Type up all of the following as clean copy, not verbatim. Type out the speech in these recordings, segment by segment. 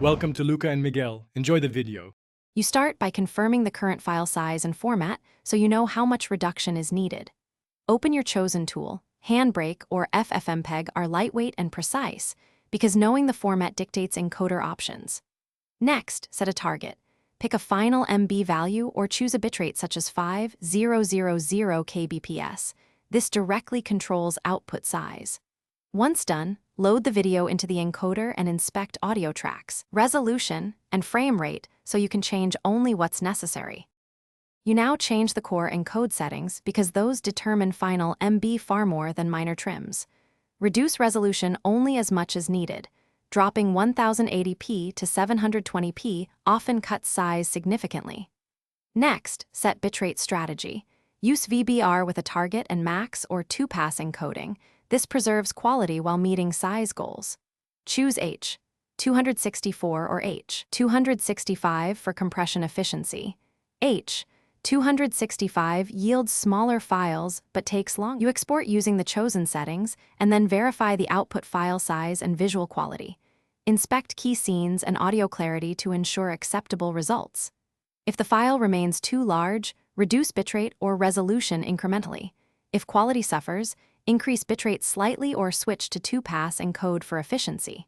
Welcome to Luca and Miguel. Enjoy the video. You start by confirming the current file size and format so you know how much reduction is needed. Open your chosen tool. Handbrake or FFmpeg are lightweight and precise because knowing the format dictates encoder options. Next, set a target. Pick a final MB value or choose a bitrate such as 5000 kbps. This directly controls output size. Once done, load the video into the encoder and inspect audio tracks, resolution, and frame rate so you can change only what's necessary. You now change the core encode settings because those determine final MB far more than minor trims. Reduce resolution only as much as needed. Dropping 1080p to 720p often cuts size significantly. Next, set bitrate strategy. Use VBR with a target and max or 2-pass encoding. This preserves quality while meeting size goals. Choose H, 264 or H, 265 for compression efficiency. H, 265 yields smaller files but takes long. You export using the chosen settings and then verify the output file size and visual quality. Inspect key scenes and audio clarity to ensure acceptable results. If the file remains too large, reduce bitrate or resolution incrementally. If quality suffers, increase bitrate slightly or switch to 2-pass encode for efficiency.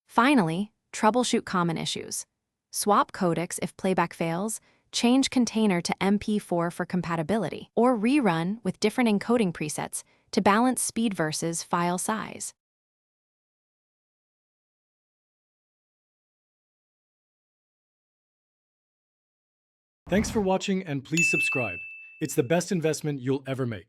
Finally, troubleshoot common issues. Swap codecs if playback fails, change container to MP4 for compatibility, or rerun with different encoding presets to balance speed versus file size. Thanks for watching and please subscribe. It's the best investment you'll ever make.